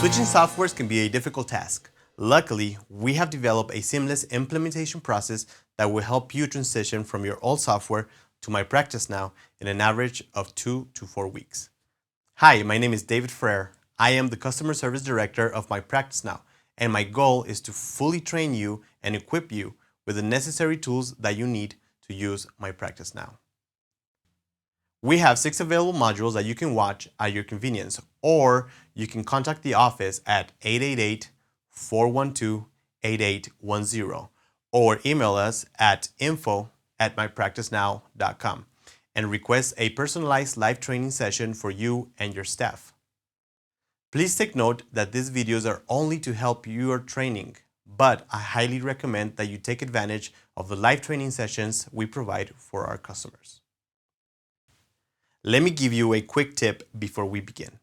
Switching softwares can be a difficult task. Luckily, we have developed a seamless implementation process that will help you transition from your old software to My Practice Now in an average of 2 to 4 weeks. Hi, my name is David Frere. I am the Customer Service Director of My Practice Now, and my goal is to fully train you and equip you with the necessary tools that you need to use My Practice Now. We have 6 available modules that you can watch at your convenience, or you can contact the office at 888-412-8810 or email us at info@mypracticenow.com and request a personalized live training session for you and your staff. Please take note that these videos are only to help your training, but I highly recommend that you take advantage of the live training sessions we provide for our customers. Let me give you a quick tip before we begin.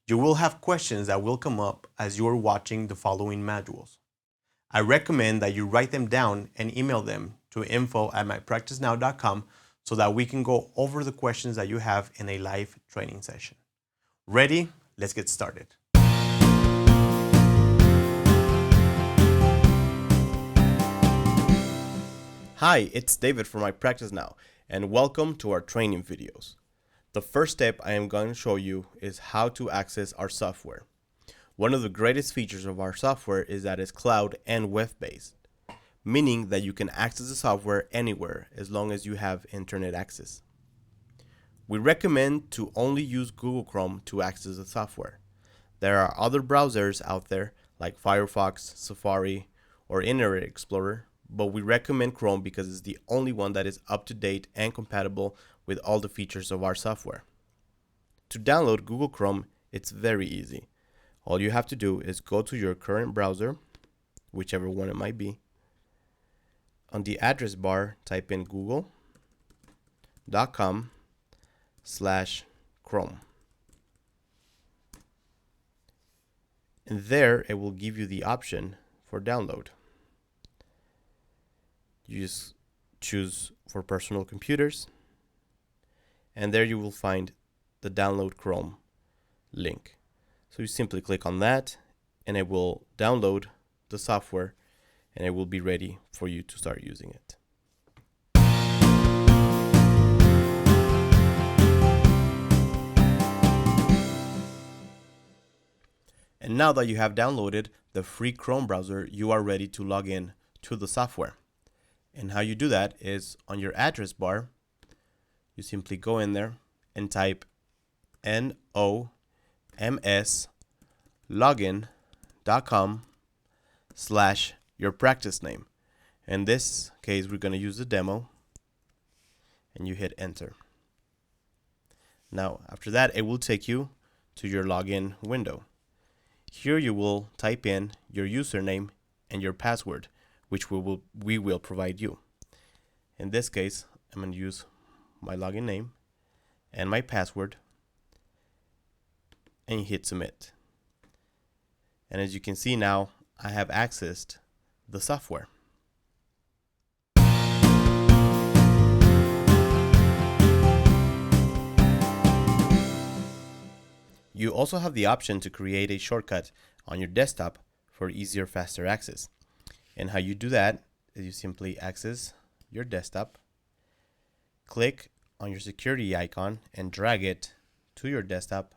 You will have questions that will come up as you are watching the following modules. I recommend that you write them down and email them to info@mypracticenow.com so that we can go over the questions that you have in a live training session. Ready? Let's get started. Hi, it's David from My Practice Now, and welcome to our training videos. The first step I am going to show you is how to access our software. One of the greatest features of our software is that it's cloud and web-based, meaning that you can access the software anywhere as long as you have internet access. We recommend to only use Google Chrome to access the software. There are other browsers out there like Firefox, Safari, or Internet Explorer, but we recommend Chrome because it's the only one that is up to date and compatible with all the features of our software. To download Google Chrome, it's very easy. All you have to do is go to your current browser, whichever one it might be. On the address bar, type in google.com/Chrome. And there it will give you the option for download. You just choose for personal computers, and there you will find the download Chrome link. So you simply click on that and it will download the software and it will be ready for you to start using it. And now that you have downloaded the free Chrome browser, you are ready to log in to the software. And how you do that is on your address bar, you simply go in there and type nomslogin.com/your practice name. In this case, we're going to use the demo, and you hit enter. Now, after that, it will take you to your login window. Here you will type in your username and your password, which we will provide you. In this case, I'm going to use my login name and my password, and you hit submit. And as you can see now, I have accessed the software. You also have the option to create a shortcut on your desktop for easier, faster access. And how you do that is you simply access your desktop, click on your security icon and drag it to your desktop,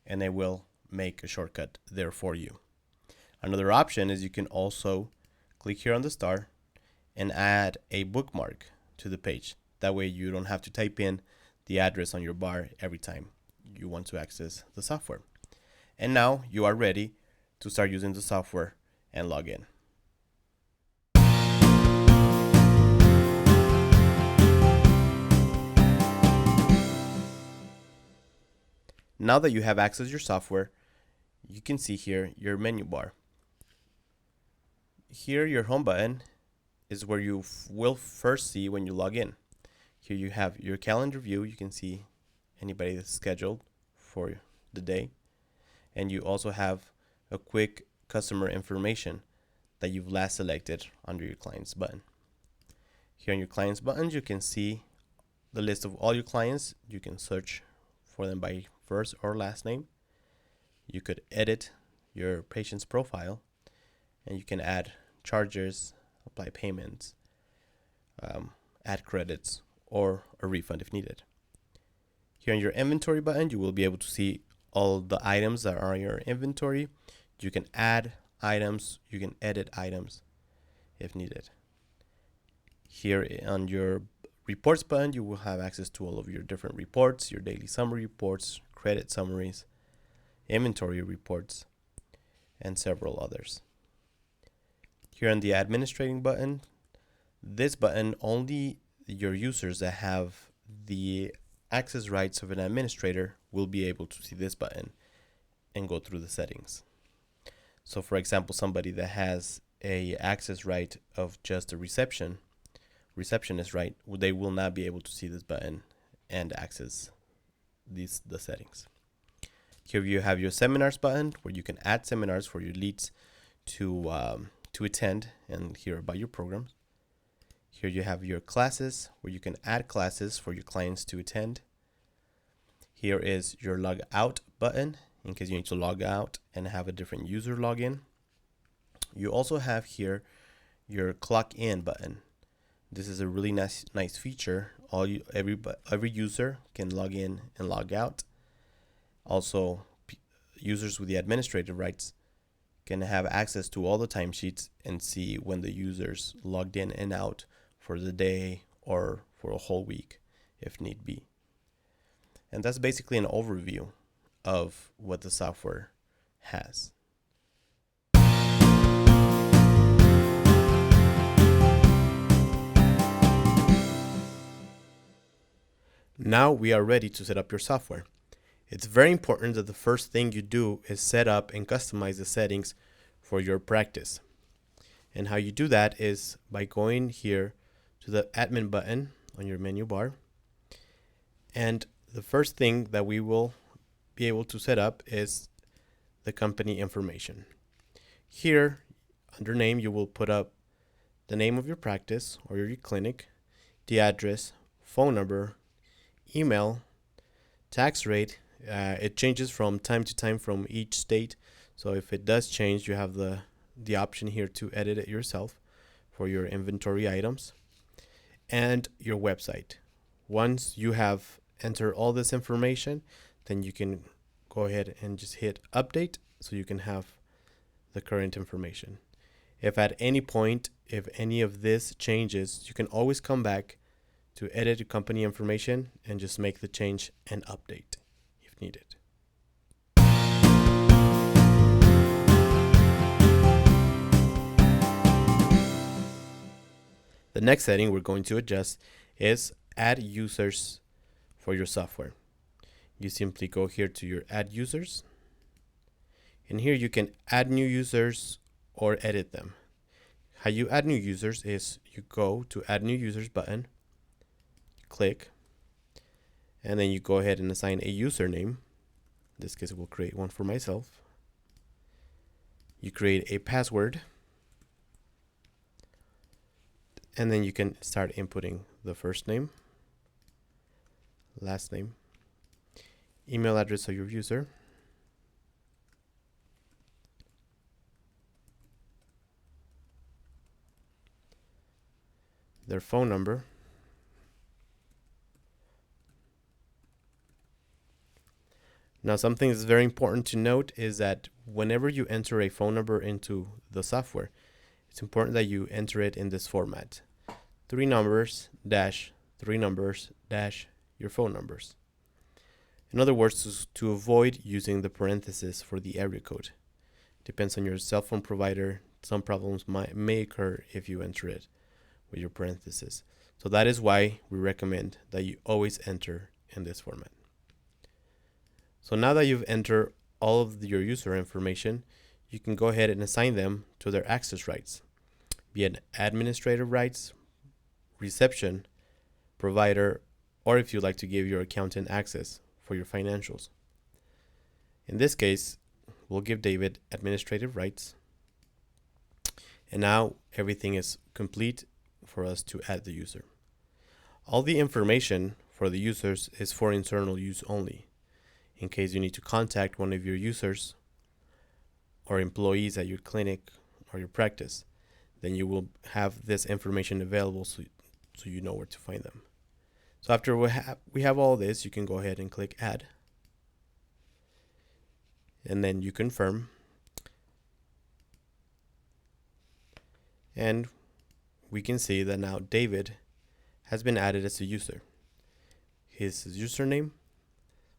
and it will make a shortcut there for you. Another option is you can also click here on the star and add a bookmark to the page. That way you don't have to type in the address on your bar every time you want to access the software. And now you are ready to start using the software and log in. Now that you have accessed your software, you can see here your menu bar. Here your home button is where you will first see when you log in. Here you have your calendar view. You can see anybody that's scheduled for the day. And you also have a quick customer information that you've last selected under your clients button. Here on your clients buttons, you can see the list of all your clients. You can search for them by first or last name. you could edit your patient's profile, and you can add charges, apply payments, add credits, or a refund if needed. Here in your inventory button, you will be able to see all the items that are in your inventory. You can add items, you can edit items if needed. Here on your reports button, you will have access to all of your different reports, your daily summary reports, credit summaries, inventory reports, and several others. Here on the administrating button, this button, only your users that have the access rights of an administrator will be able to see this button and go through the settings. So for example, somebody that has a access right of just a receptionist right, they will not be able to see this button and access the settings. Here you have your seminars button, where you can add seminars for your leads to attend and hear about your programs. Here you have your classes, where you can add classes for your clients to attend. Here is your log out button, in case you need to log out and have a different user login. You also have here your clock in button. This is a really nice feature. Every user can log in and log out. Also, users with the administrative rights can have access to all the timesheets and see when the users logged in and out for the day or for a whole week if need be. And that's basically an overview of what the software has. Now we are ready to set up your software. It's very important that the first thing you do is set up and customize the settings for your practice. And how you do that is by going here to the admin button on your menu bar. And the first thing that we will be able to set up is the company information. Here, under name, you will put up the name of your practice or your clinic, the address, phone number, email, tax rate. It changes from time to time from each state. So if it does change, you have the option here to edit it yourself for your inventory items, and your website. Once you have entered all this information, then you can go ahead and just hit update so you can have the current information. If at any point, if any of this changes, you can always come back to edit the company information and just make the change and update if needed. The next setting we're going to adjust is add users for your software. You simply go here to your add users, and here you can add new users or edit them. How you add new users is you go to add new users button, click, and then you go ahead and assign a username. In this case, we'll create one for myself. You create a password, and then you can start inputting the first name, last name, email address of your user, their phone number, now something that's very important to note is that whenever you enter a phone number into the software, it's important that you enter it in this format: 3 numbers dash 3 numbers dash your phone numbers. In other words, to avoid using the parentheses for the area code. Depends on your cell phone provider. Some problems may occur if you enter it with your parentheses. So that is why we recommend that you always enter in this format. So now that you've entered all of your user information, you can go ahead and assign them to their access rights, be it administrative rights, reception, provider, or if you'd like to give your accountant access for your financials. In this case, we'll give David administrative rights. And now everything is complete for us to add the user. All the information for the users is for internal use only. in case you need to contact one of your users or employees at your clinic or your practice, then you will have this information available so you know where to find them. So after we have all this, you can go ahead and click add, and then you confirm, and we can see that now David has been added as a user. His username,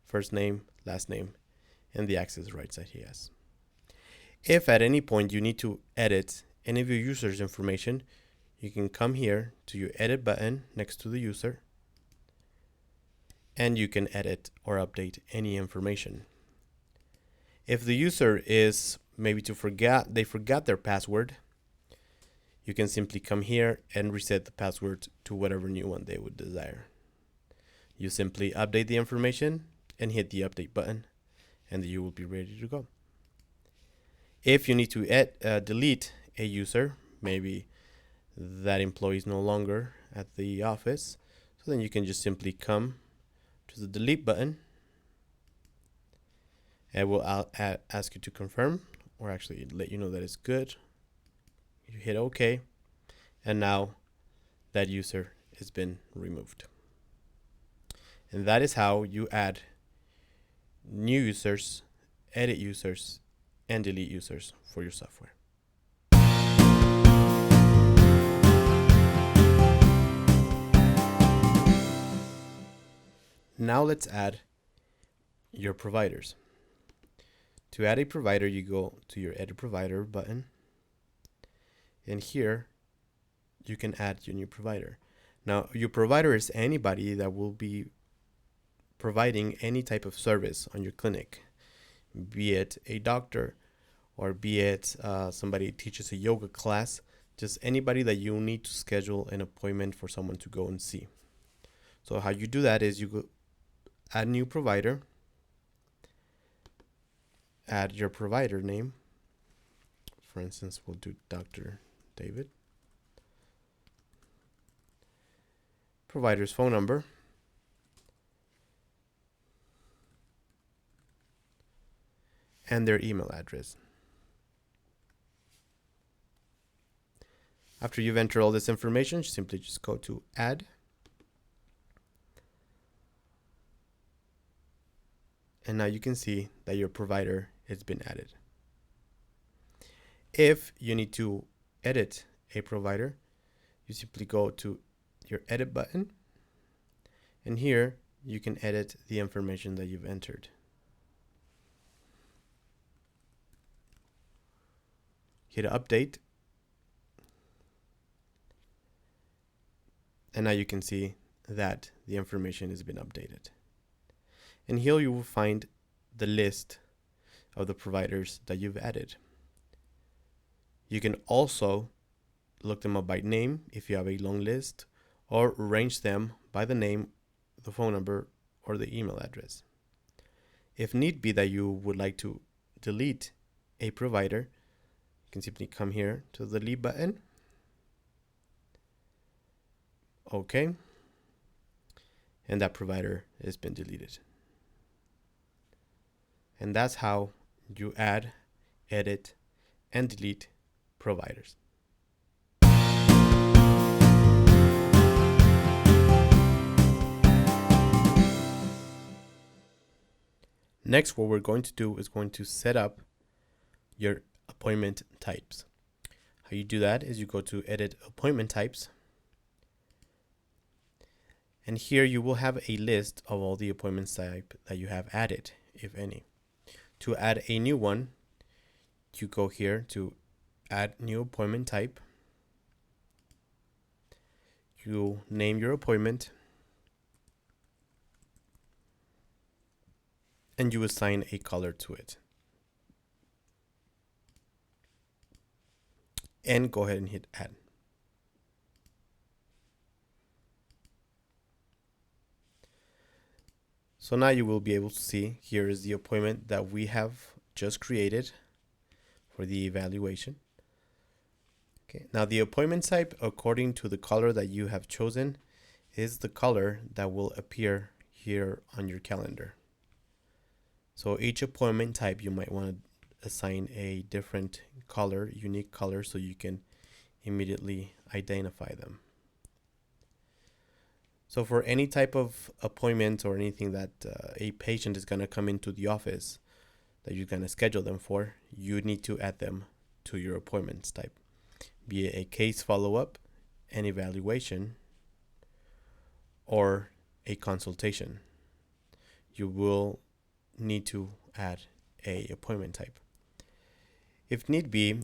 first name, last name, and the access rights that he has. If at any point you need to edit any of your users' information, you can come here to your edit button next to the user, and you can edit or update any information. If the user is maybe they forgot their password, you can simply come here and reset the password to whatever new one they would desire. You simply update the information and hit the update button, and you will be ready to go. If you need to delete a user, maybe that employee is no longer at the office, so then you can just simply come to the delete button, and we'll ask you to confirm, or actually let you know that it's good. You hit OK, and now that user has been removed. And that is how you add new users, edit users, and delete users for your software. Now let's add your providers. To add a provider, you go to your Edit Provider button, and here you can add your new provider. Now, your provider is anybody that will be providing any type of service on your clinic, be it a doctor or be it somebody teaches a yoga class, just anybody that you need to schedule an appointment for someone to go and see. So how you do that is you go add new provider, add your provider name. For instance, we'll do Dr. David. Provider's phone number. And their email address. After you've entered all this information, simply just go to add. And now you can see that your provider has been added. If you need to edit a provider, you simply go to your edit button, and here you can edit the information that you've entered. Hit update, and now you can see that the information has been updated. And here you will find the list of the providers that you've added. You can also look them up by name if you have a long list, or arrange them by the name, the phone number, or the email address. If need be that you would like to delete a provider, you can simply come here to the delete button. OK. And that provider has been deleted. And that's how you add, edit, and delete providers. Next, what we're going to do is going to set up your appointment types. How you do that is you go to Edit Appointment Types. And here you will have a list of all the appointment type that you have added, if any. To add a new one, you go here to Add New Appointment Type. You name your appointment, and you assign a color to it. And go ahead and hit Add. So now you will be able to see here is the appointment that we have just created for the evaluation. Okay, now the appointment type, according to the color that you have chosen, is the color that will appear here on your calendar. So each appointment type, you might want to assign a different color, unique color, so you can immediately identify them. So for any type of appointment or anything that a patient is going to come into the office that you're going to schedule them for, you need to add them to your appointments type, be it a case follow-up, an evaluation, or a consultation. You will need to add a appointment type. If need be,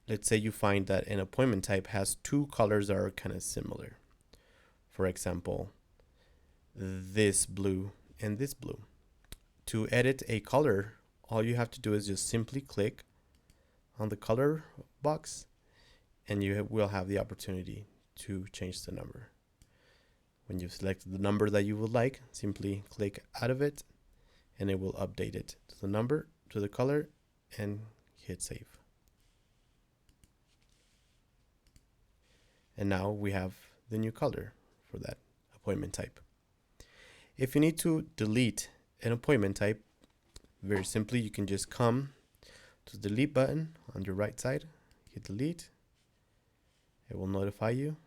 let's say you find that an appointment type has two colors that are kind of similar. For example, this blue and this blue. To edit a color, all you have to do is just simply click on the color box and you will have the opportunity to change the number. When you've selected the number that you would like, simply click out of it and it will update it to the number, to the color, and hit save. And now we have the new color for that appointment type. If you need to delete an appointment type, very simply, you can just come to the delete button on your right side, hit delete. It will notify you.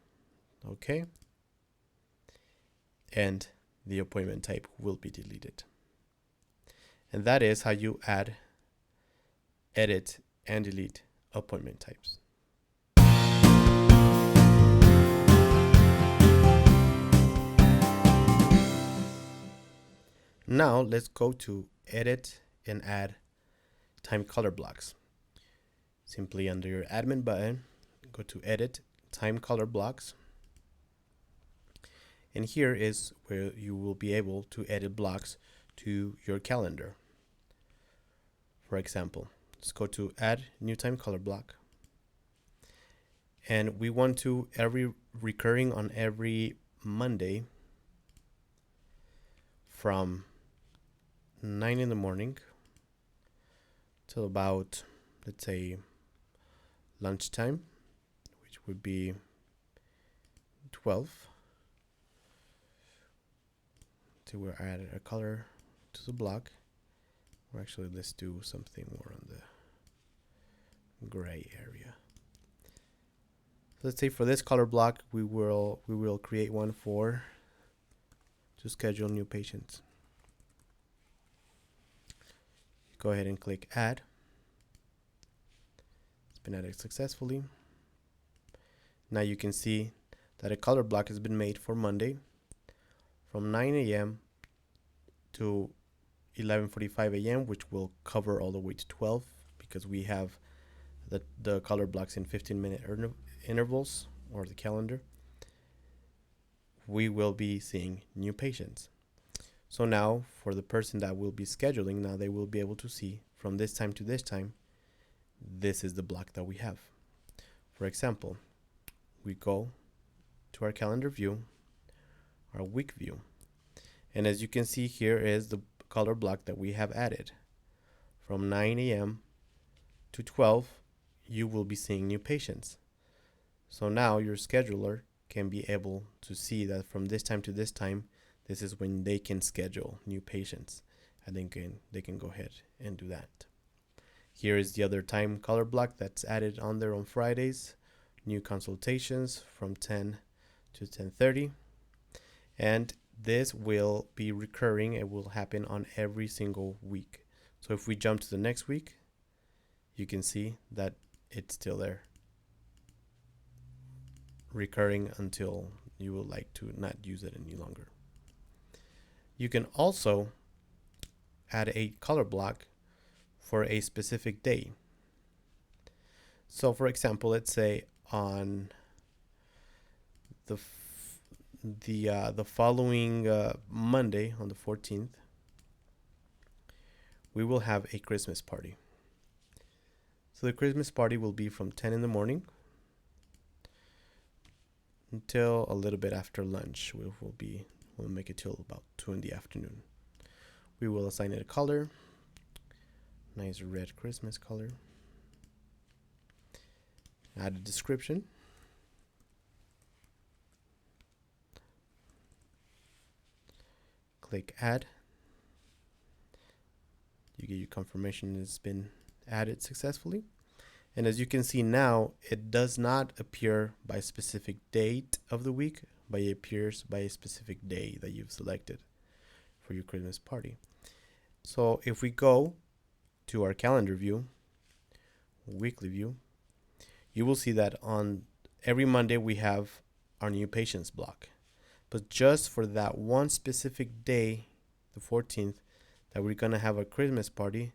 Okay. And the appointment type will be deleted. And that is how you add, edit, and delete appointment types. Now let's go to edit and add time color blocks. Simply under your admin button, go to edit time color blocks. And here is where you will be able to edit blocks to your calendar. For example, let's go to add new time color block. And we want to recurring on every Monday from 9 in the morning till about, let's say, lunchtime, which would be 12. So we'll add a color to the block. Or actually, let's do something more on the gray area. So let's say for this color block, we will create one to schedule new patients. Go ahead and click add. It's been added successfully. Now you can see that a color block has been made for Monday from 9 a.m. to 11:45 a.m., which will cover all the way to 12 because we have the color blocks in 15-minute intervals, or the calendar. We will be seeing new patients. So now for the person that will be scheduling, now they will be able to see from this time to this time, this is the block that we have. For example, we go to our calendar view, our week view. And as you can see, here is the color block that we have added. From 9 a.m. to 12, you will be seeing new patients. So now your scheduler can be able to see that from this time to this time, this is when they can schedule new patients, and then they can go ahead and do that. Here is the other time color block that's added on there on Fridays. New consultations from 10 to 10:30. And this will be recurring. It will happen on every single week. So if we jump to the next week, you can see that it's still there, recurring until you would like to not use it any longer. You can also add a color block for a specific day. So for example, let's say on the following Monday, on the 14th, we will have a Christmas party. So the Christmas party will be from 10 in the morning until a little bit after lunch. We'll make it till about 2 in the afternoon. We will assign it a color, nice red Christmas color. Add a description. Click add. you get your confirmation it's been added successfully. And as you can see now, it does not appear by a specific date of the week, but it appears by a specific day that you've selected for your Christmas party. So if we go to our calendar view, weekly view, you will see that on every Monday we have our new patients block. But just for that one specific day, the 14th, that we're going to have a Christmas party,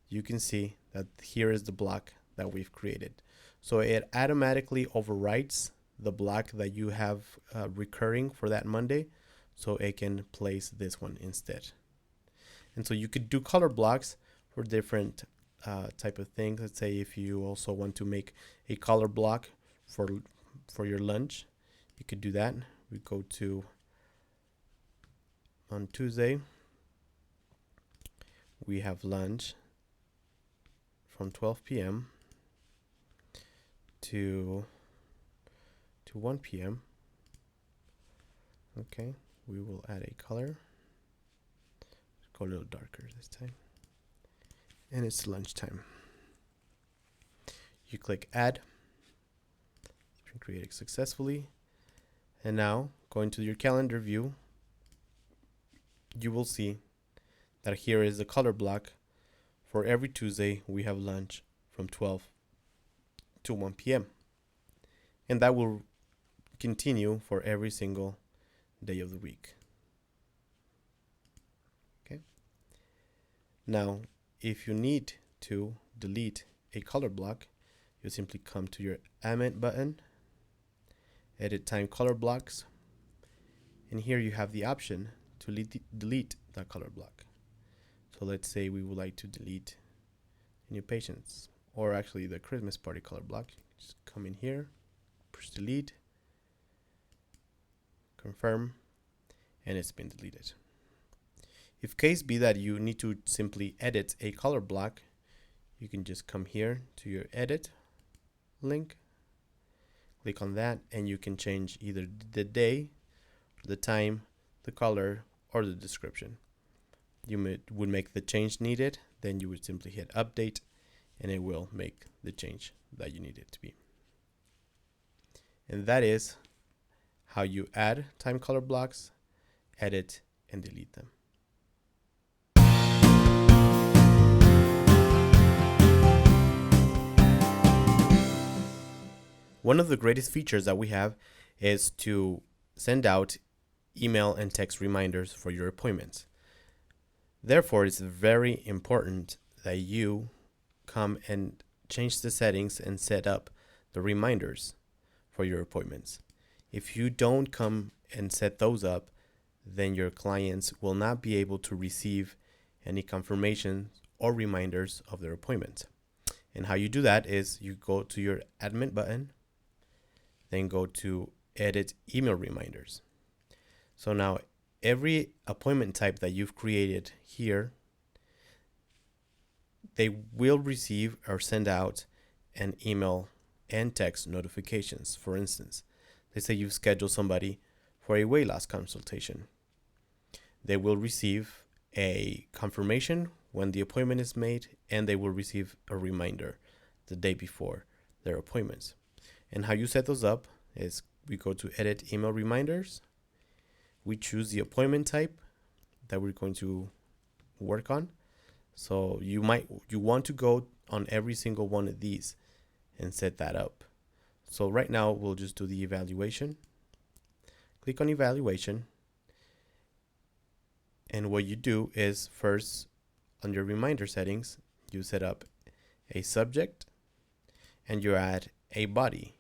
you can see that here is the block that we've created. So it automatically overwrites the block that you have recurring for that Monday, so it can place this one instead. And so you could do color blocks for different type of things. Let's say if you also want to make a color block for your lunch, you could do that. We go to on Tuesday, we have lunch from 12 p.m. to 1 p.m. Okay, we will add a color. Go a little darker this time. And it's lunchtime. You click add. It's been created successfully. And now, going to your calendar view, you will see that here is the color block. For every Tuesday, we have lunch from 12 to 1 p.m. And that will continue for every single day of the week. Okay. Now, if you need to delete a color block, you simply come to your Amend button, edit time color blocks, and here you have the option to delete that color block. So let's say we would like to delete new patients, or actually the Christmas party color block. Just come in here, push delete, confirm, and it's been deleted. If case be that you need to simply edit a color block, you can just come here to your edit link, click on that, and you can change either the day, the time, the color, or the description. You would make the change needed, then you would simply hit update, and it will make the change that you need it to be. And that is how you add time color blocks, edit, and delete them. One of the greatest features that we have is to send out email and text reminders for your appointments. Therefore, it's very important that you come and change the settings and set up the reminders for your appointments. If you don't come and set those up, then your clients will not be able to receive any confirmations or reminders of their appointments. And how you do that is you go to your admin button, then go to edit email reminders. So now every appointment type that you've created here, they will receive or send out an email and text notifications. For instance, let's say you've scheduled somebody for a weight loss consultation. They will receive a confirmation when the appointment is made, and they will receive a reminder the day before their appointments. And how you set those up is we go to edit email reminders. We choose the appointment type that we're going to work on. So you want to go on every single one of these and set that up. So right now we'll just do the evaluation. Click on evaluation. And what you do is first on your reminder settings, you set up a subject and you add a body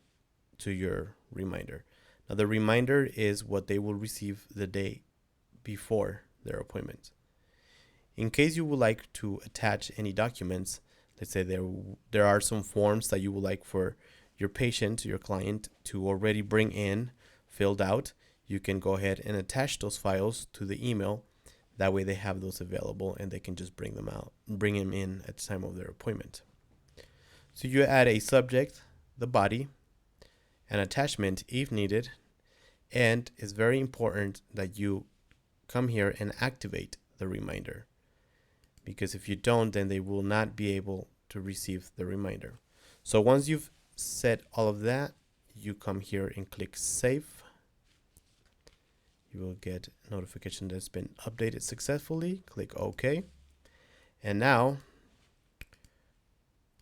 to your reminder. Now the reminder is what they will receive the day before their appointment. In case you would like to attach any documents, let's say there are some forms that you would like for your patient, your client, to already bring in, filled out, you can go ahead and attach those files to the email. That way they have those available and they can just bring them in at the time of their appointment. So you add a subject, the body, an attachment if needed, and it's very important that you come here and activate the reminder, because if you don't, then they will not be able to receive the reminder. So once you've set all of that, you come here and click Save. You will get a notification that's been updated successfully. Click OK. And now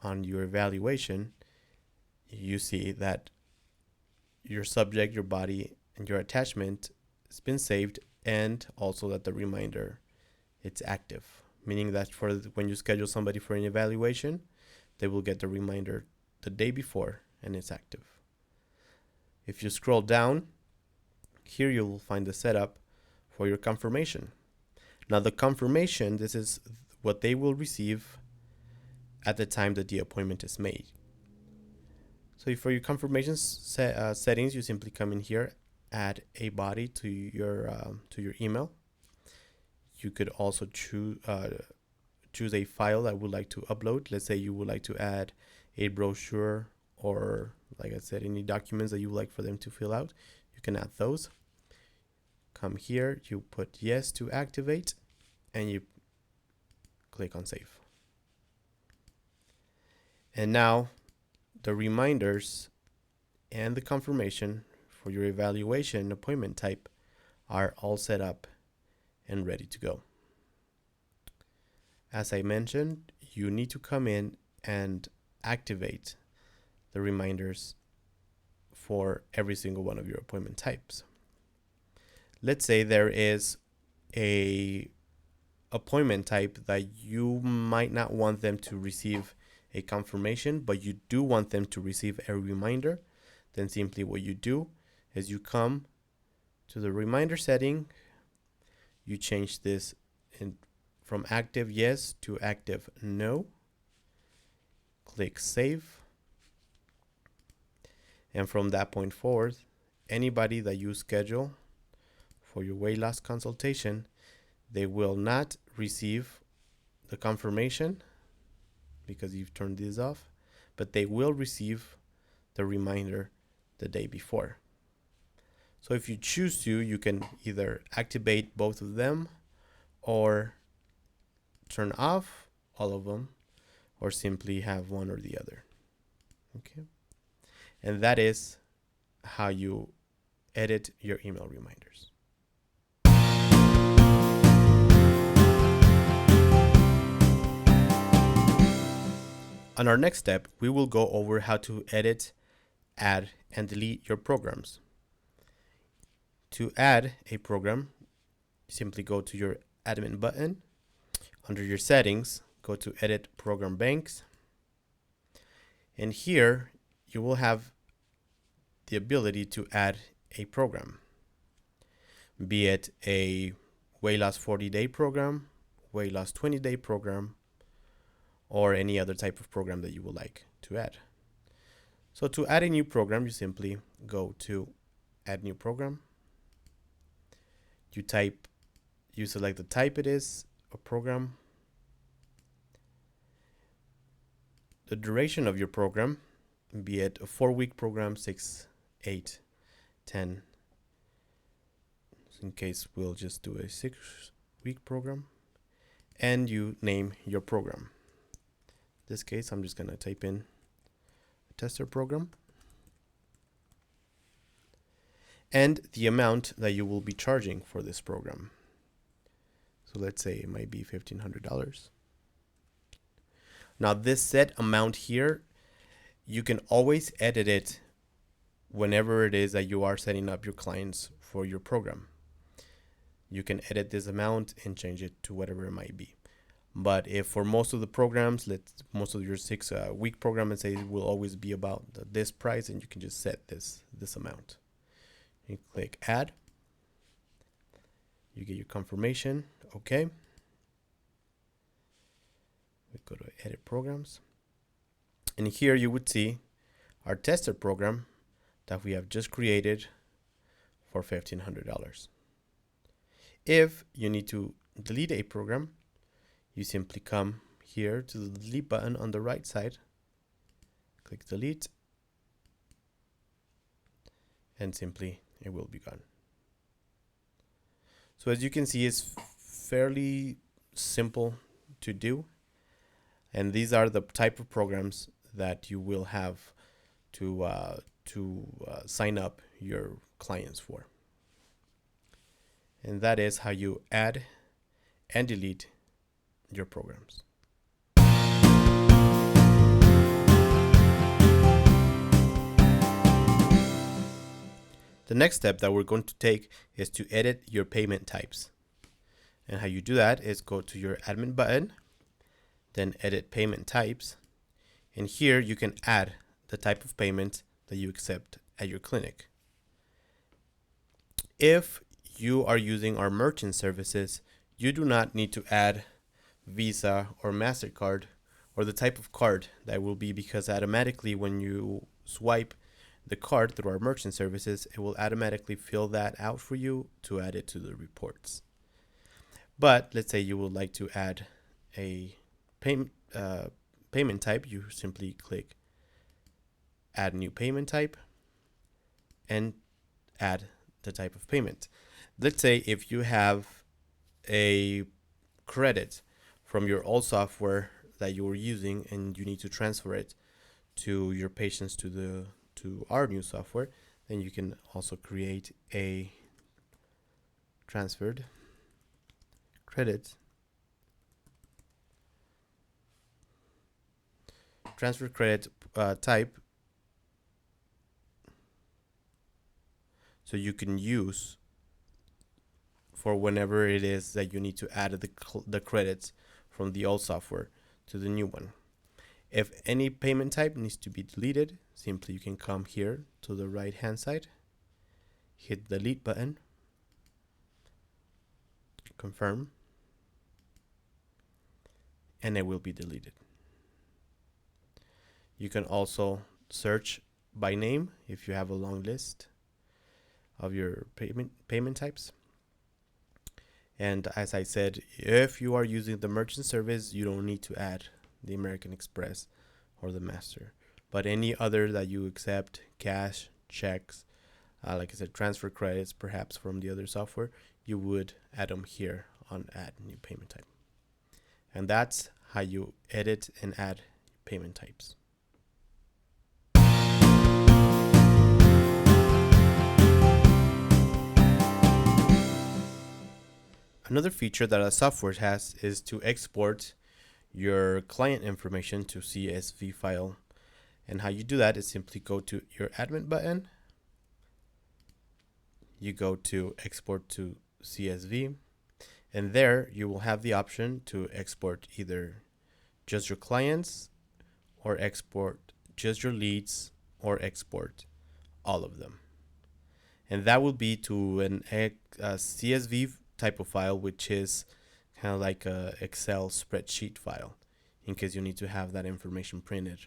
on your evaluation, you see that your subject, your body, and your attachment has been saved, and also that the reminder, it's active, meaning that for when you schedule somebody for an evaluation, they will get the reminder the day before and it's active. If you scroll down, here you will find the setup for your confirmation. Now the confirmation, this is what they will receive at the time that the appointment is made. So for your confirmation settings, you simply come in here, add a body to your email. You could also choose a file that would like to upload. Let's say you would like to add a brochure, or like I said, any documents that you would like for them to fill out. You can add those. Come here, you put yes to activate, and you click on save. And now the reminders and the confirmation for your evaluation appointment type are all set up and ready to go. As I mentioned, you need to come in and activate the reminders for every single one of your appointment types. Let's say there is a appointment type that you might not want them to receive a confirmation, but you do want them to receive a reminder. Then simply what you do is you come to the reminder setting, you change this from active yes to active no, click save, and from that point forward, anybody that you schedule for your weight loss consultation, they will not receive the confirmation because you've turned this off, but they will receive the reminder the day before. So if you choose to, you can either activate both of them or turn off all of them, or simply have one or the other. Okay. And that is how you edit your email reminders. On our next step, we will go over how to edit, add, and delete your programs. To add a program, simply go to your admin button. Under your settings, go to edit program banks. And here you will have the ability to add a program, be it a weight loss 40-day program, weight loss 20-day program, or any other type of program that you would like to add. So to add a new program, you simply go to add new program. You select the type it is, a program, the duration of your program, be it a 4-week program, 6, 8, 10. In case we'll just do a 6-week program, and you name your program. In this case, I'm just going to type in a tester program and the amount that you will be charging for this program. So let's say it might be $1,500. Now this set amount here, you can always edit it whenever it is that you are setting up your clients for your program. You can edit this amount and change it to whatever it might be. But if for most of the programs, most of your 6-week program, and say it will always be about this price, and you can just set this amount. You click add. You get your confirmation. Okay. We go to edit programs. And here you would see our tester program that we have just created for $1,500. If you need to delete a program, you simply come here to the delete button on the right side, click delete, and simply it will be gone. So as you can see, it's fairly simple to do. And these are the type of programs that you will have to sign up your clients for. And that is how you add and delete your programs. The next step that we're going to take is to edit your payment types. And how you do that is go to your admin button, then edit payment types. And here you can add the type of payment that you accept at your clinic. If you are using our merchant services, you do not need to add Visa or MasterCard or the type of card that will be, because automatically when you swipe the card through our merchant services, it will automatically fill that out for you to add it to the reports. But let's say you would like to add a payment type, you simply click add new payment type and add the type of payment. Let's say if you have a credit from your old software that you were using and you need to transfer it to your patients to our new software, then you can also create a transferred credit type, so you can use for whenever it is that you need to add the credits from the old software to the new one. If any payment type needs to be deleted, simply you can come here to the right hand side, hit the delete button, confirm, and it will be deleted. You can also search by name if you have a long list of your payment types. And as I said, if you are using the merchant service, you don't need to add the American Express or the Master. But any other that you accept, cash, checks, like I said, transfer credits perhaps from the other software, you would add them here on add new payment type. And that's how you edit and add payment types. Another feature that a software has is to export your client information to CSV file. And how you do that is simply go to your admin button, you go to export to CSV, and there you will have the option to export either just your clients or export just your leads or export all of them. And that will be to a CSV type of file, which is kind of like a Excel spreadsheet file in case you need to have that information printed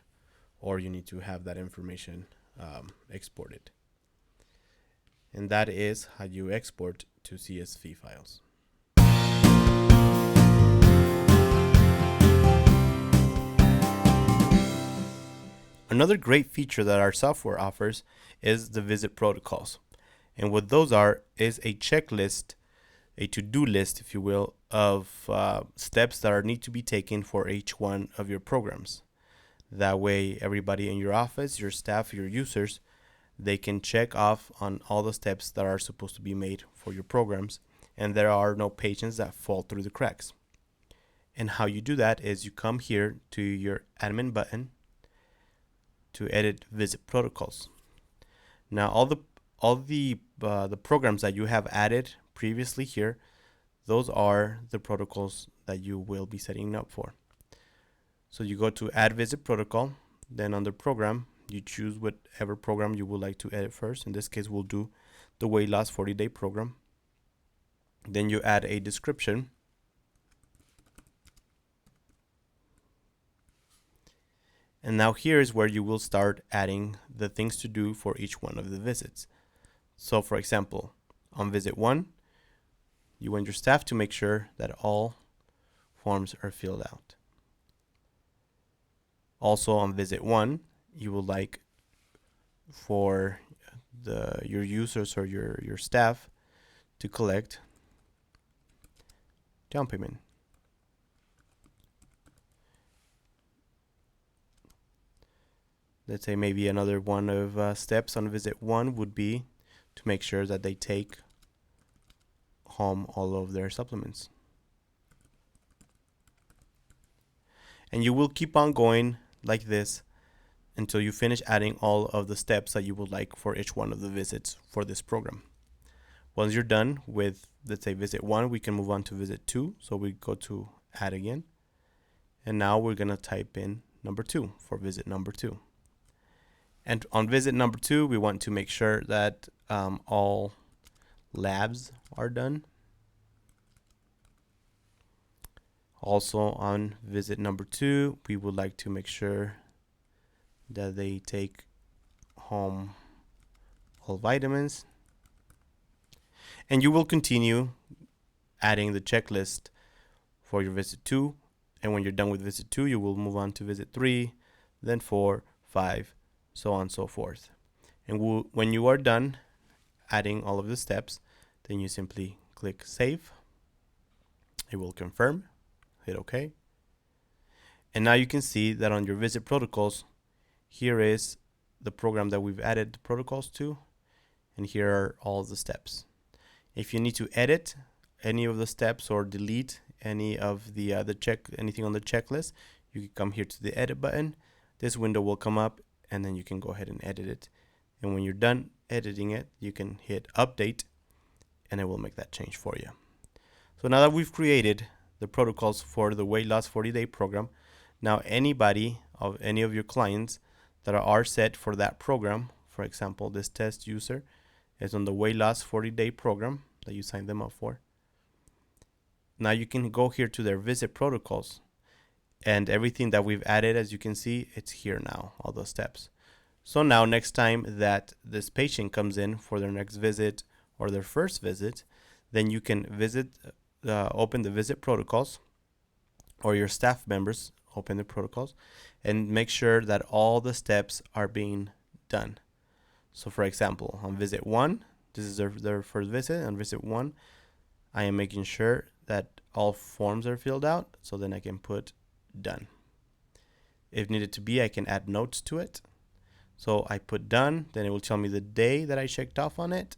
or you need to have that information exported. And that is how you export to CSV files. Another great feature that our software offers is the visit protocols. And what those are is a checklist, a to-do list, if you will, of steps that need to be taken for each one of your programs. That way, everybody in your office, your staff, your users, they can check off on all the steps that are supposed to be made for your programs, and there are no patients that fall through the cracks. And how you do that is you come here to your admin button to edit visit protocols. Now, all the programs that you have added previously here, those are the protocols that you will be setting up for. So you go to add visit protocol, then under program, you choose whatever program you would like to edit first. In this case, we'll do the weight loss 40-day program. Then you add a description. And now here is where you will start adding the things to do for each one of the visits. So for example, on visit 1, you want your staff to make sure that all forms are filled out. Also on visit 1, you would like for your users or your staff to collect down payment. let's say maybe another one of steps on visit 1 would be to make sure that they take home all of their supplements. And you will keep on going like this until you finish adding all of the steps that you would like for each one of the visits for this program. Once you're done with, let's say, visit 1, we can move on to visit 2. So we go to add again. And now we're going to type in number 2 for visit number 2. And on visit number 2, we want to make sure that all labs are done. Also on visit number 2, we would like to make sure that they take home all vitamins. And you will continue adding the checklist for your visit 2. And when you're done with visit 2, you will move on to visit 3, then 4, 5, so on and so forth. And when you are done adding all of the steps, then you simply click save. It will confirm. Hit OK. And now you can see that on your visit protocols, here is the program that we've added the protocols to, and here are all the steps. If you need to edit any of the steps or delete any of the anything on the checklist, you can come here to the edit button. This window will come up, and then you can go ahead and edit it. And when you're done editing it, you can hit update, and it will make that change for you. So now that we've created the protocols for the weight loss 40-day program, now anybody of any of your clients that are set for that program, for example, this test user is on the weight loss 40-day program that you signed them up for. Now you can go here to their visit protocols, and everything that we've added, as you can see, it's here now, all those steps. So now next time that this patient comes in for their next visit or their first visit, then you can open the visit protocols, or your staff members open the protocols, and make sure that all the steps are being done. So for example, on visit 1, this is their first visit. On visit 1, I am making sure that all forms are filled out, so then I can put done. If needed to be, I can add notes to it. So I put done, then it will tell me the day that I checked off on it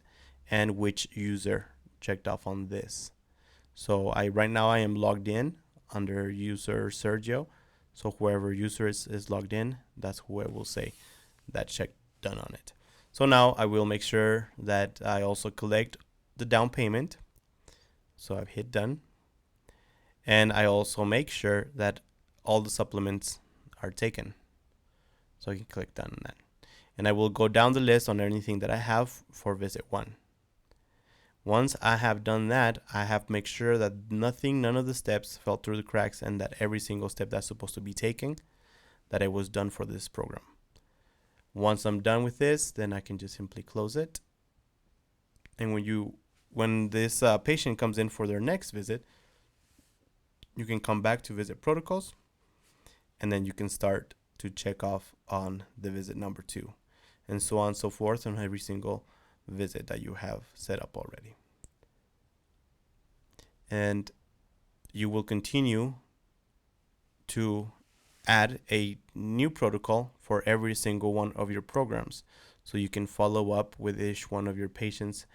and which user checked off on this. So right now I am logged in under user Sergio. So whoever user is logged in, that's who I will say that check done on it. So now I will make sure that I also collect the down payment. So I've hit done. And I also make sure that all the supplements are taken. So I can click done on that. And I will go down the list on anything that I have for visit 1. Once I have done that, I have to make sure that none of the steps fell through the cracks, and that every single step that's supposed to be taken, that it was done for this program. Once I'm done with this, then I can just simply close it. And when this patient comes in for their next visit, you can come back to visit protocols, and then you can start to check off on the visit number 2, and so on and so forth on every single visit that you have set up already. And you will continue to add a new protocol for every single one of your programs, so you can follow up with each one of your patients,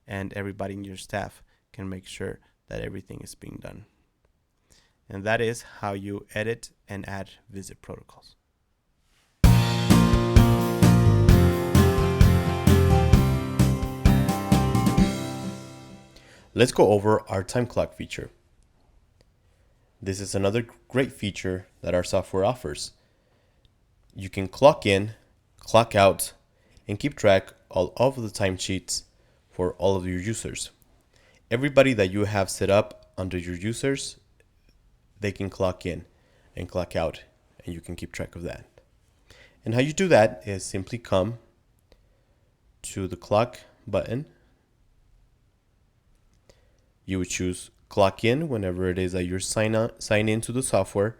and everybody in your staff can make sure that everything is being done. And that is how you edit and add visit protocols. Let's go over our time clock feature. This is another great feature that our software offers. You can clock in, clock out, and keep track of all of the timesheets for all of your users. Everybody that you have set up under your users, they can clock in and clock out, and you can keep track of that. And how you do that is simply come to the clock button. You would choose clock in whenever it is that you're sign in to the software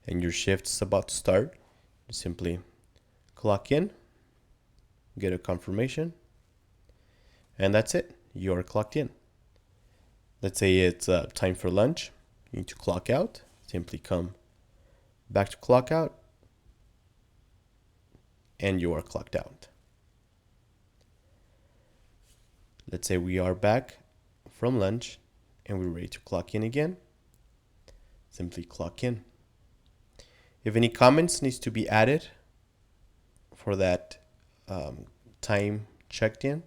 and your shift is about to start. You simply clock in, get a confirmation, and that's it. You are clocked in. Let's say it's time for lunch. You need to clock out. Simply come back to clock out, and you are clocked out. Let's say we are back from lunch and we're ready to clock in again. Simply clock in. If any comments needs to be added for that time checked in,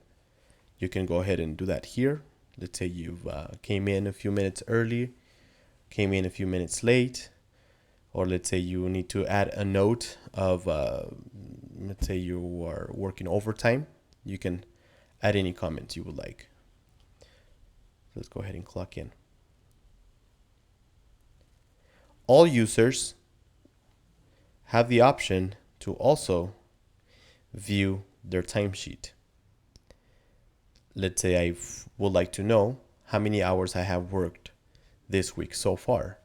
you can go ahead and do that here. Let's say you've came in a few minutes early, came in a few minutes late, or let's say you need to add a note of, let's say you are working overtime. You can add any comments you would like. Let's go ahead and clock in. All users have the option to also view their timesheet. Let's say I would like to know how many hours I have worked this week so far,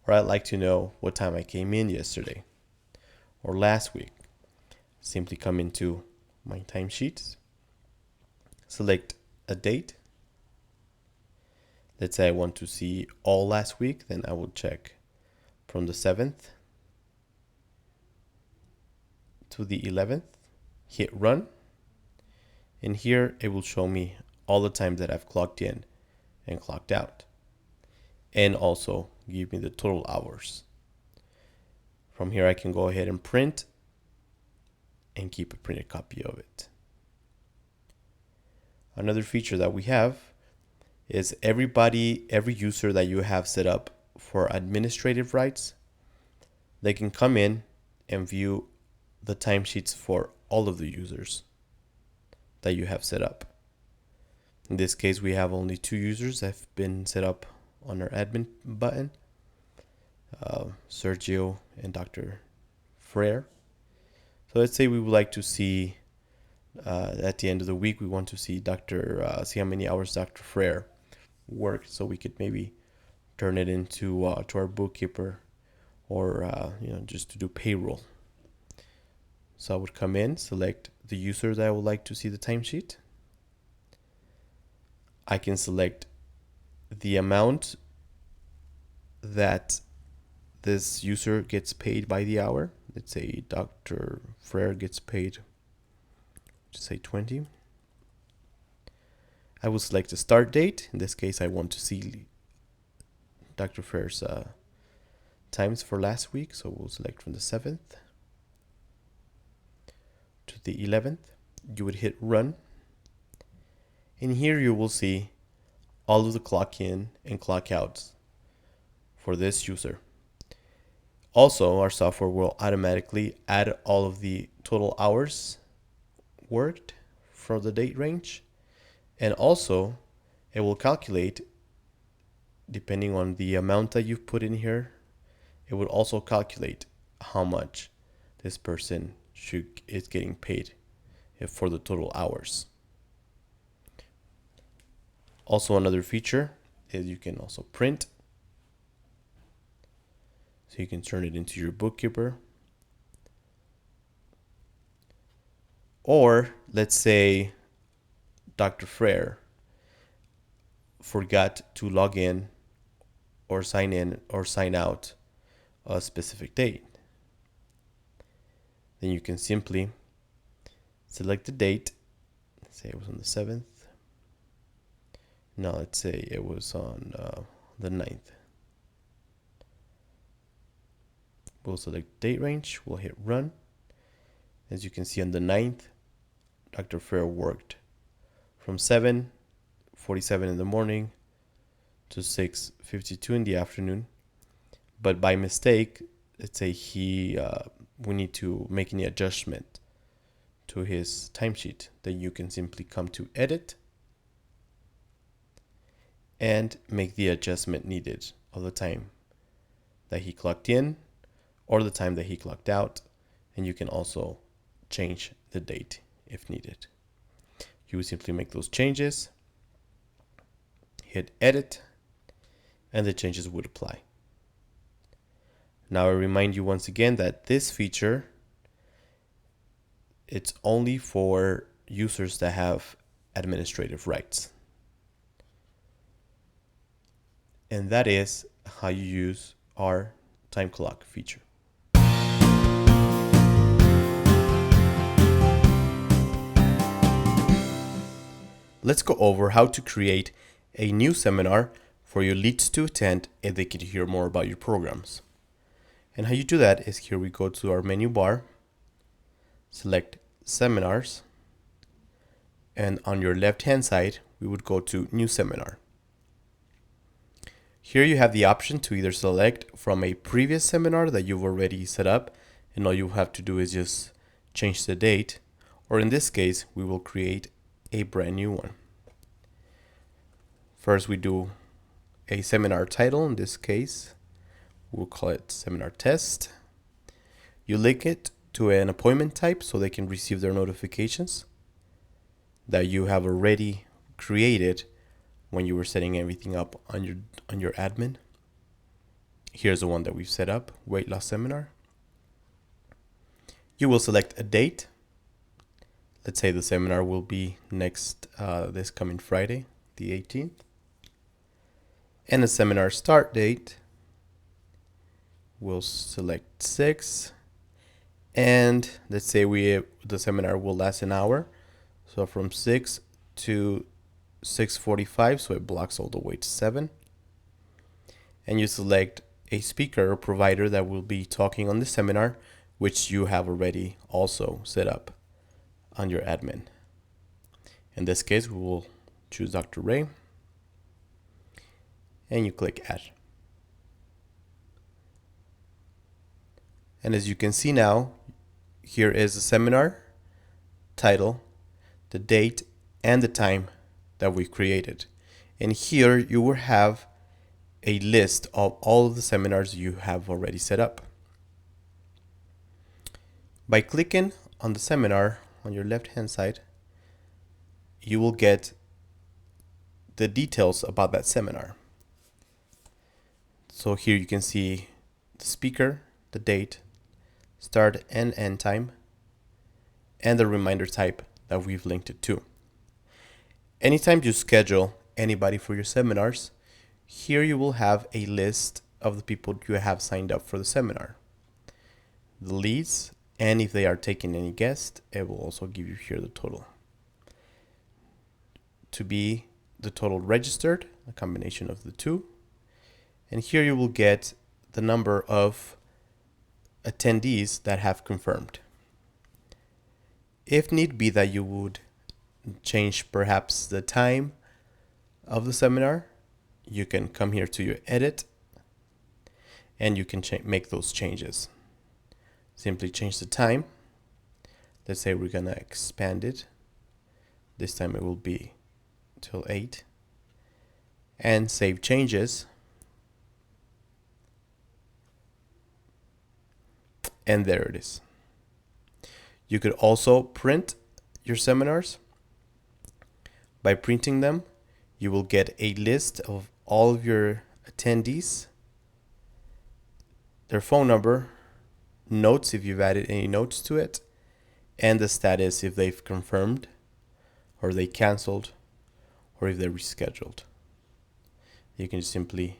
or I'd like to know what time I came in yesterday or last week. Simply come into my timesheets, select a date. Let's say I want to see all last week, then I will check from the 7th to the 11th, hit run, and here it will show me all the times that I've clocked in and clocked out, and also give me the total hours. From here I can go ahead and print and keep a printed copy of it. Another feature that we have is every user that you have set up for administrative rights, they can come in and view the timesheets for all of the users that you have set up. In this case, we have only 2 users that have been set up on our admin button, Sergio and Dr. Frere. So let's say we would like to see at the end of the week, we want to see see how many hours Dr. Frere worked, so we could maybe turn it into to our bookkeeper, or just to do payroll. So I would come in, select the user that I would like to see the timesheet. I can select the amount that this user gets paid by the hour. Let's say Dr. Frere gets paid, just say 20. I will select the start date. In this case, I want to see Dr. Frere's times for last week. So we'll select from the 7th to the 11th. You would hit run. And here you will see all of the clock in and clock outs for this user. Also, our software will automatically add all of the total hours worked from the date range. And also, it will calculate, depending on the amount that you've put in here, it would also calculate how much this person is getting paid for the total hours. Also, another feature is you can also print. So you can turn it into your bookkeeper. Or let's say Dr. Frere forgot to log in or sign out a specific date. Then you can simply select the date. Let's say it was on the 7th. No, let's say it was on the 9th. We'll select date range. We'll hit run. As you can see on the 9th, Dr. Frere worked from 7:47 in the morning to 6:52 in the afternoon. But by mistake, let's say we need to make any adjustment to his timesheet, then you can simply come to edit and make the adjustment needed of the time that he clocked in or the time that he clocked out. And you can also change the date if needed. You would simply make those changes, hit edit, and the changes would apply. Now I remind you once again that this feature, it's only for users that have administrative rights. And that is how you use our time clock feature. let's go over how to create a new seminar for your leads to attend and they can hear more about your programs. And how you do that is here we go to our menu bar, select seminars, and on your left hand side we would go to new seminar. Here you have the option to either select from a previous seminar that you've already set up and all you have to do is just change the date, or in this case we will create a brand new one. First we do a seminar title. In this case we'll call it seminar test. You link it to an appointment type so they can receive their notifications that you have already created when you were setting everything up on your admin. Here's the one that we've set up, weight loss seminar. You will select a date. Let's say the seminar will be next this coming Friday, the 18th. And a seminar start date. We'll select 6. And let's say the seminar will last an hour. So from 6 to 6:45, so it blocks all the way to 7. And you select a speaker or provider that will be talking on the seminar, which you have already also set up on your admin. In this case, we will choose Dr. Ray. And you click Add. And as you can see now, here is the seminar title, the date, and the time that we created. And here you will have a list of all of the seminars you have already set up. By clicking on the seminar on your left hand side, you will get the details about that seminar. So here you can see the speaker, the date, start and end time, and the reminder type that we've linked it to. Anytime you schedule anybody for your seminars, here you will have a list of the people you have signed up for the seminar, the leads, and if they are taking any guests, it will also give you here the total. To be the total registered, a combination of the two. And here you will get the number of attendees that have confirmed. If need be that you would change perhaps the time of the seminar, you can come here to your edit and you can make those changes. Simply change the time. Let's say we're gonna expand it. This time it will be till 8. And save changes. And there it is. You could also print your seminars. By printing them, you will get a list of all of your attendees, their phone number, notes if you've added any notes to it, and the status if they've confirmed, or they canceled, or if they rescheduled. You can simply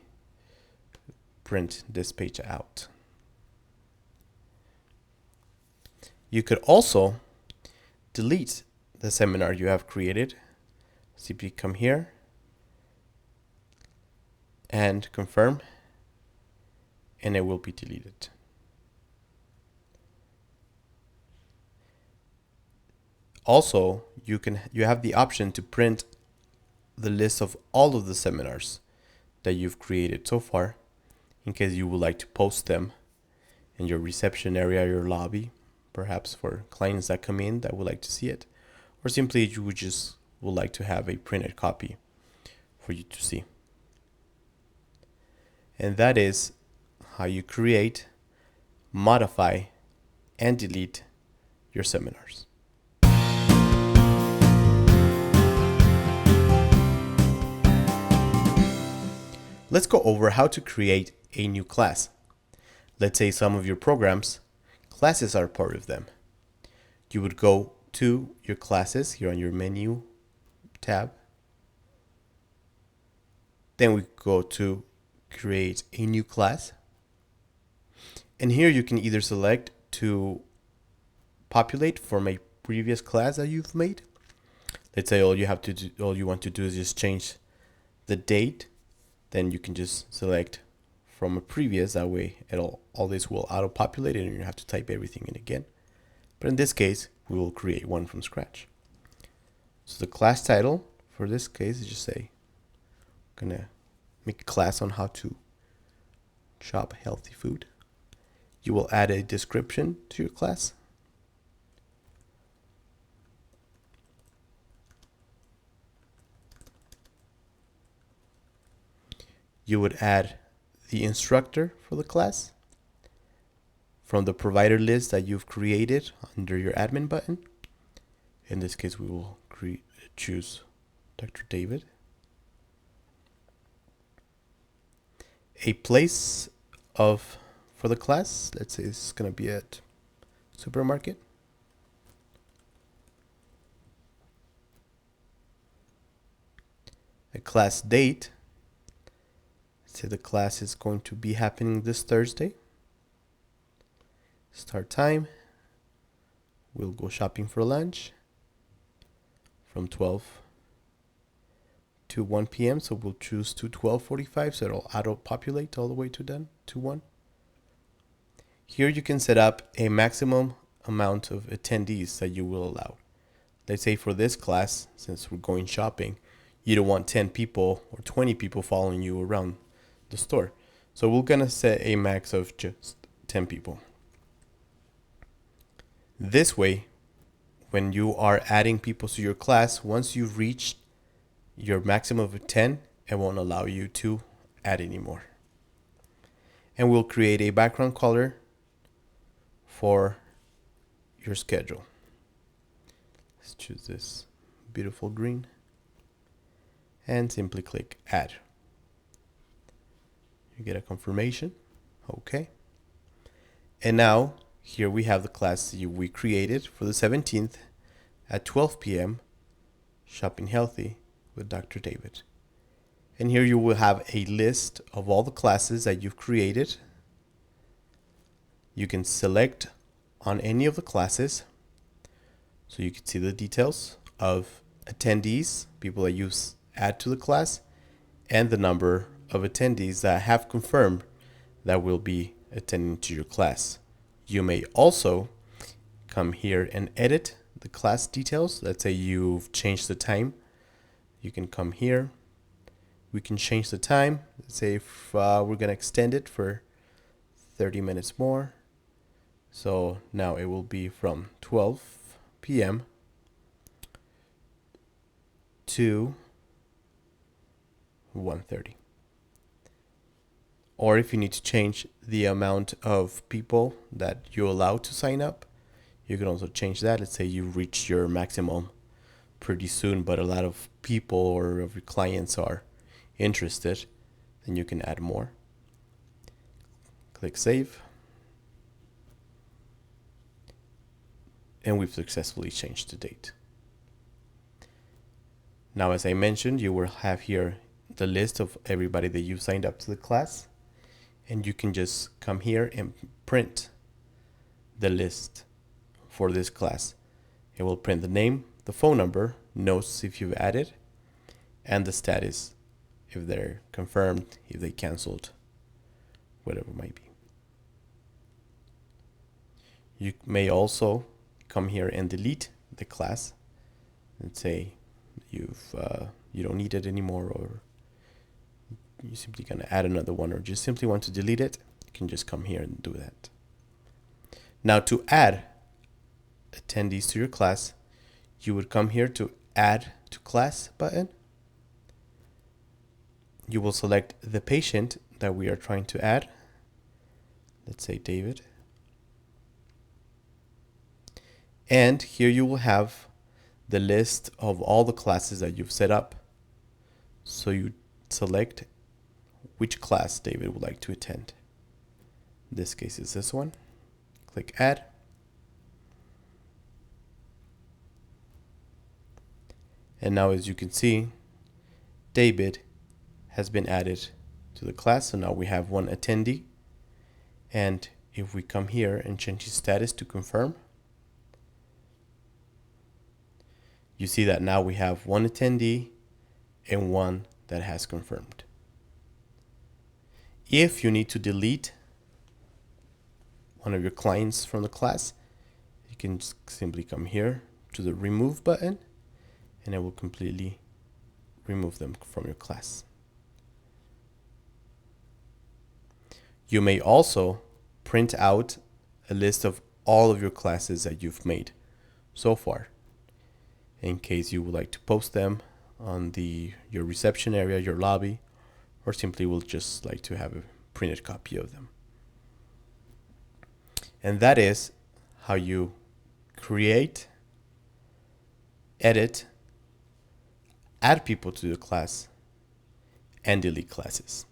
print this page out. You could also delete the seminar you have created. Simply come here and confirm, and it will be deleted. Also, you have the option to print the list of all of the seminars that you've created so far, in case you would like to post them in your reception area, your lobby, perhaps for clients that come in that would like to see it, or simply you would like to have a printed copy for you to see. And that is how you create, modify, and delete your seminars. Let's go over how to create a new class. Let's say some of your programs, classes are part of them. You would go to your classes here on your menu tab. Then we go to create a new class. And here you can either select to populate from a previous class that you've made. Let's say all you want to do is just change the date, then you can just select from a previous. That way all this will auto-populate it and you have to type everything in again. But in this case, we will create one from scratch. So the class title for this case is just say, I'm gonna make a class on how to shop healthy food. You will add a description to your class. You would add the instructor for the class from the provider list that you've created under your admin button. In this case, we will choose Dr. David. A place for the class, let's say it's going to be at supermarket. A class date, say the class is going to be happening this Thursday. Start time, we'll go shopping for lunch from 12 to 1 p.m. So we'll choose to 12:45, so it'll auto-populate all the way to 1. Here you can set up a maximum amount of attendees that you will allow. Let's say for this class, since we're going shopping, you don't want 10 people or 20 people following you around the store. So we're going to set a max of just 10 people. This way, when you are adding people to your class, once you've reached your maximum of 10, it won't allow you to add anymore. And we'll create a background color for your schedule. Let's choose this beautiful green and simply click add. You get a confirmation. Okay. And now here we have the class we created for the 17th at 12 p.m. Shopping Healthy with Dr. David. And here you will have a list of all the classes that you've created. You can select on any of the classes so you can see the details of attendees, people that you add to the class, and the number of attendees that have confirmed that will be attending to your class. You may also come here and edit the class details. Let's say you've changed the time. You can come here. We can change the time. Let's say if we're going to extend it for 30 minutes more. So now it will be from 12 p.m. to 1:30. Or if you need to change the amount of people that you allow to sign up, you can also change that. Let's say you reach your maximum pretty soon, but a lot of people or of your clients are interested, then you can add more. Click save. And we've successfully changed the date. Now, as I mentioned, you will have here the list of everybody that you've signed up to the class. And you can just come here and print the list for this class. It will print the name, the phone number, notes if you've added, and the status if they're confirmed, if they canceled, whatever it might be. You may also come here and delete the class and say you don't need it anymore, or you're simply going to add another one, or just simply want to delete it. You can just come here and do that. Now, to add attendees to your class, you would come here to add to class button. You will select the patient that we are trying to add. Let's say David. And here you will have the list of all the classes that you've set up. So you select which class David would like to attend. In this case, it's this one. Click add. And now, as you can see, David has been added to the class. So now we have one attendee. And if we come here and change his status to confirm, you see that now we have one attendee and one that has confirmed. If you need to delete one of your clients from the class, you can just simply come here to the remove button and it will completely remove them from your class. You may also print out a list of all of your classes that you've made so far, in case you would like to post them on your reception area, your lobby, or simply will just like to have a printed copy of them. And that is how you create, edit, add people to the class, and delete classes.